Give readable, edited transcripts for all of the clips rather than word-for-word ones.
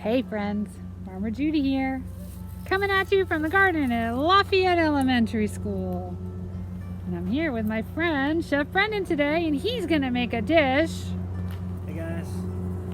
Hey friends, Farmer Judey here, coming at you from the garden at Lafayette Elementary School. And I'm here with my friend, Chef Brendan today, and he's gonna make a dish. Hey guys,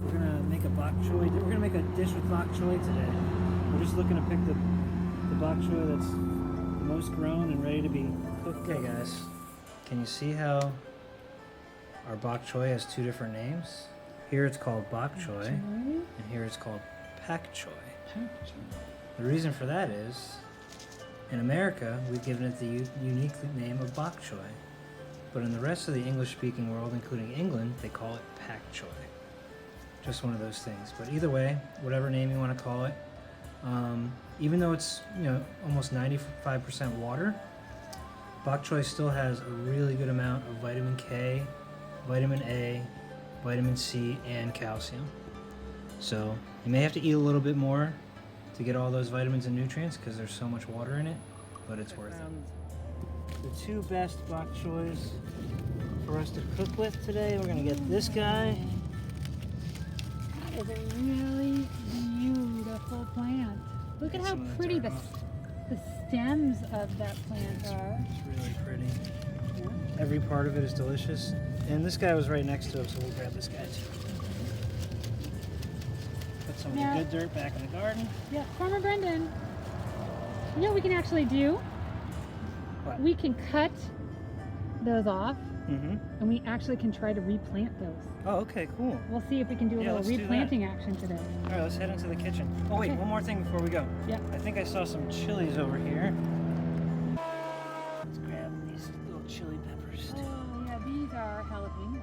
we're gonna make a bok choy. We're gonna make a dish with bok choy today. We're just looking to pick the bok choy that's the most grown and ready to be cooked. Okay guys, can you see how our bok choy has two different names? Here it's called bok choy, and here it's called pak choy. The reason for that is, in America, we've given it the unique name of bok choy. But in the rest of the English-speaking world, including England, they call it pak choy. Just one of those things. But either way, whatever name you want to call it, even though it's almost 95% water, bok choy still has a really good amount of vitamin K, vitamin A, vitamin C, and calcium. So you may have to eat a little bit more to get all those vitamins and nutrients because there's so much water in it, but it's worth it. The two best bok choys for us to cook with today, we're gonna get this guy. That is a really beautiful plant. Look at how pretty the stems of that plant are. It's really pretty. Yeah. Every part of it is delicious. And this guy was right next to him, so we'll grab this guy too. Put some of the good dirt back in the garden. Yeah, Farmer Brendan, you know what we can actually do? What? We can cut those off, and we actually can try to replant those. Oh, okay, cool. We'll see if we can do a little replanting action today. All right, let's head into the kitchen. Oh wait, one more thing before we go. Yeah. I think I saw some chilies over here. Let's grab these little chili peppers too. Oh yeah, these are jalapenos.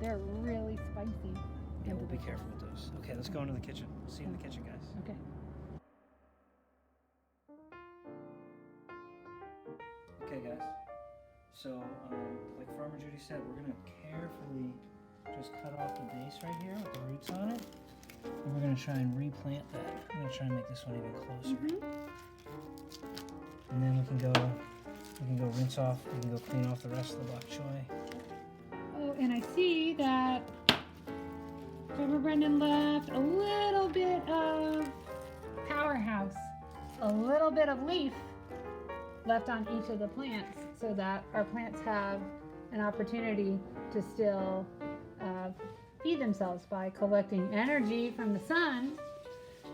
They're really spicy. Yeah, we'll be careful with those. Okay, let's go into the kitchen. See you in the kitchen, guys. Okay. Okay, guys. So, like Farmer Judey said, we're gonna carefully just cut off the base right here with the roots on it, and we're gonna try and replant that. I'm gonna try and make this one even closer. And then we can go rinse off. We can go clean off the rest of the bok choy. Oh, and I see that Farmer Brendan left a little bit of powerhouse, a little bit of leaf left on each of the plants so that our plants have an opportunity to still feed themselves by collecting energy from the sun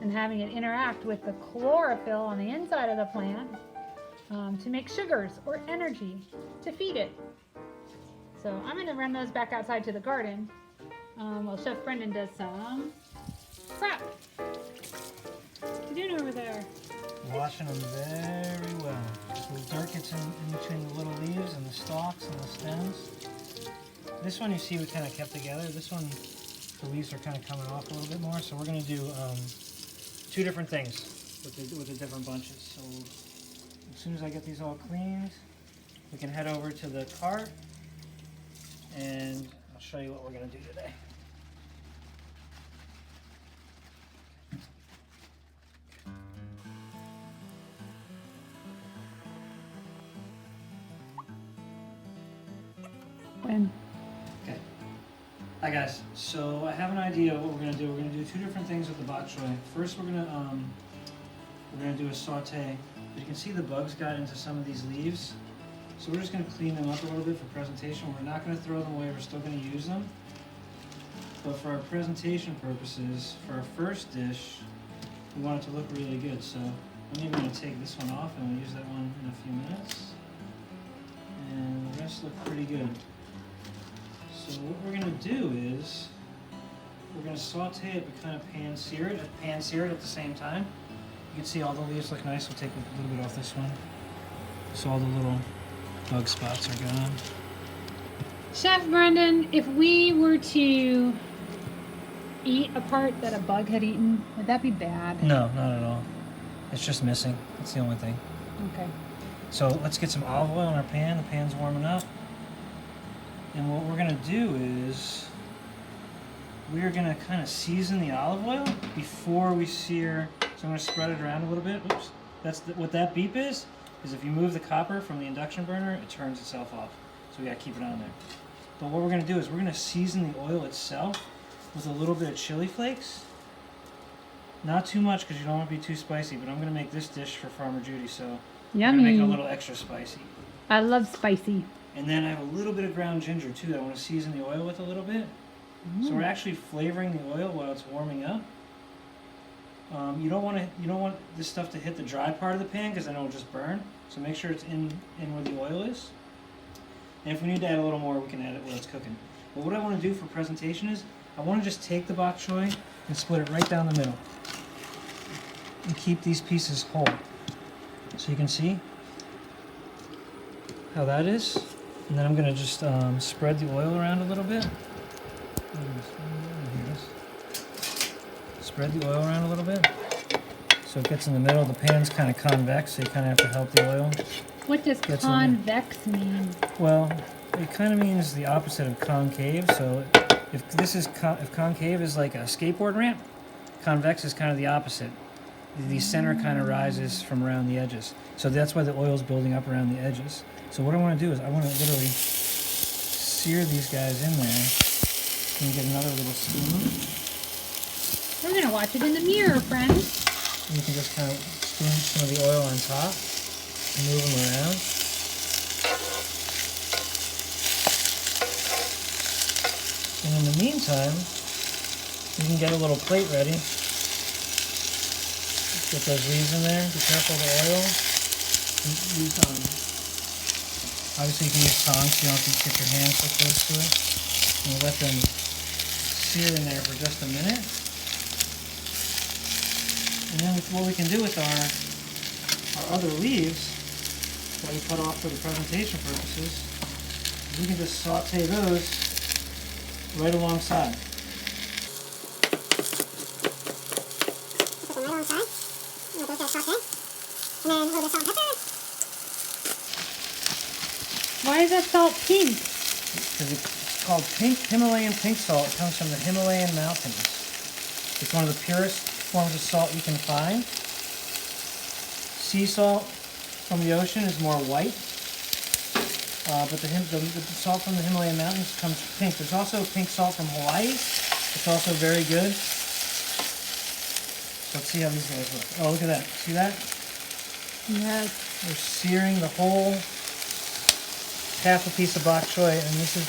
and having it interact with the chlorophyll on the inside of the plant to make sugars or energy to feed it. So I'm going to run those back outside to the garden while Chef Brendan does some prep. What you doing over there? Washing them very well. The dirt gets in between the little leaves and the stalks and the stems. This one you see we kind of kept together. This one, the leaves are kind of coming off a little bit more. So we're going to do two different things with the different bunches. So as soon as I get these all cleaned, we can head over to the cart and I'll show you what we're going to do today. When? Okay. Hi guys. So I have an idea of what we're gonna do. We're gonna do two different things with the bok choy. First, we're gonna do a saute. But you can see the bugs got into some of these leaves, so we're just gonna clean them up a little bit for presentation. We're not gonna throw them away. We're still gonna use them. But for our presentation purposes, for our first dish, we want it to look really good. So I'm even gonna take this one off, and we'll use that one in a few minutes. And the rest look pretty good. So what we're going to do is, we're going to saute it but kind of pan-sear it at the same time. You can see all the leaves look nice. We'll take a little bit off this one. So all the little bug spots are gone. Chef Brendan, if we were to eat a part that a bug had eaten, would that be bad? No, not at all. It's just missing. That's the only thing. Okay. So let's get some olive oil in our pan. The pan's warming up. And what we're going to do is we're going to kind of season the olive oil before we sear. So I'm going to spread it around a little bit. Oops. What that beep is if you move the copper from the induction burner, it turns itself off. So we got to keep it on there. But what we're going to do is we're going to season the oil itself with a little bit of chili flakes Not too much because you don't want to be too spicy, but I'm going to make this dish for Farmer Judey, so I'm Yummy. going to make it a little extra spicy. I love spicy. And then I have a little bit of ground ginger too that I want to season the oil with a little bit. So we're actually flavoring the oil while it's warming up. You don't want this stuff to hit the dry part of the pan because then it'll just burn. So make sure it's in where the oil is. And if we need to add a little more, we can add it while it's cooking. But what I want to do for presentation is I want to just take the bok choy and split it right down the middle and keep these pieces whole. So you can see how that is. And then I'm going to just spread the oil around a little bit. Spread the oil around a little bit so it gets in the middle. The pan's kind of convex, so you kind of have to help the oil. What does convex mean? Well, it kind of means the opposite of concave. So if concave is like a skateboard ramp, convex is kind of the opposite. The center kind of rises from around the edges. So that's why the oil's building up around the edges. So what I want to do is I want to literally sear these guys in there. Can you get another little spoon? We're going to watch it in the mirror, friends. And you can just kind of spoon some of the oil on top and move them around. And in the meantime, you can get a little plate ready. Get those leaves in there. Be careful of the oil. Use, obviously you can use tongs so you don't have to get your hands so close to it. And we'll let them sear in there for just a minute. And then what we can do with our other leaves that we cut off for the presentation purposes, we can just saute those right alongside. Put them right alongside. And those guys saute. And then a little bit of salt and pepper. Why is that salt pink? Because it's called Himalayan pink salt. It comes from the Himalayan mountains. It's one of the purest forms of salt you can find. Sea salt from the ocean is more white, but the salt from the Himalayan mountains comes pink. There's also pink salt from Hawaii. It's also very good. So let's see how these guys look. Oh, look at that. See that? Yes. We're searing the whole half a piece of bok choy, and this is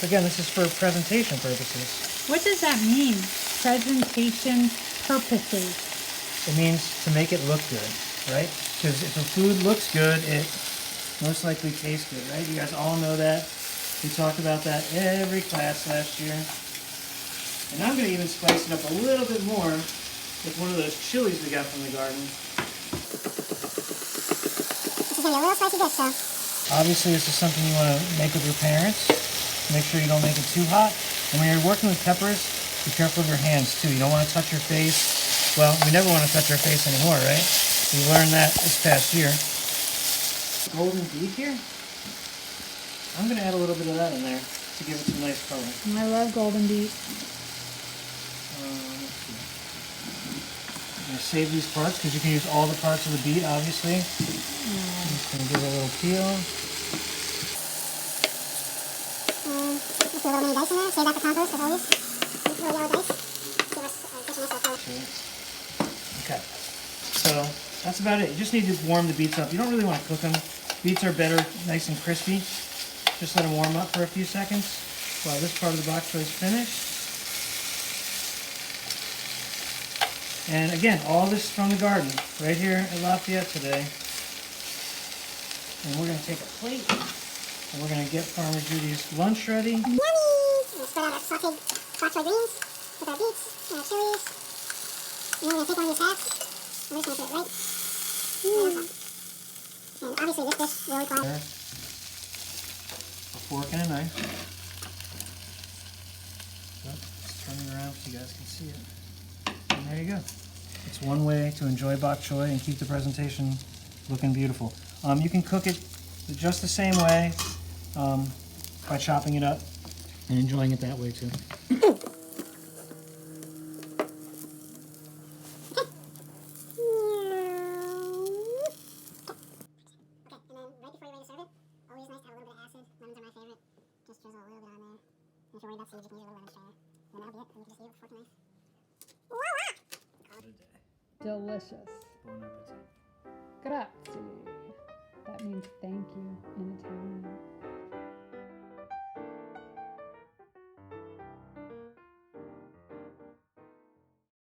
for presentation purposes. What does that mean? Presentation purposes. It means to make it look good, right? Because if a food looks good, it most likely tastes good, right? You guys all know that. We talked about that every class last year. And I'm going to even spice it up a little bit more with one of those chilies we got from the garden. This is going to be a little spicy dish, so. Obviously, this is something you want to make with your parents. Make sure you don't make it too hot. And when you're working with peppers, be careful of your hands too. You don't want to touch your face. Well, we never want to touch our face anymore, right? We learned that this past year. Golden beet here. I'm going to add a little bit of that in there to give it some nice color. I love golden beet. Let's see. I'm going to save these parts because you can use all the parts of the beet, obviously. I'm just going to give it a little peel. Just a little mini dice in there. Save that for compost, as always. Little yellow dice. Give us crispiness or color. Okay, so that's about it. You just need to warm the beets up. You don't really want to cook them. Beets are better nice and crispy. Just let them warm up for a few seconds while this part of the bok choy is finished. And again, all this from the garden, right here at Lafayette today. And we're going to take a plate, and we're going to get Farmer Judey's lunch ready. Yummy! We'll spread out our sauteed bok choy greens with our beets and our chilies. And then we're going to take one of these halves, and we're just going to put it right on top. And obviously this dish will require A fork and a knife. So, just turn it around so you guys can see it. And there you go. It's one way to enjoy bok choy and keep the presentation looking beautiful. You can cook it just the same way by chopping it up and enjoying it that way too. delicious. Bon appetit. Grazie.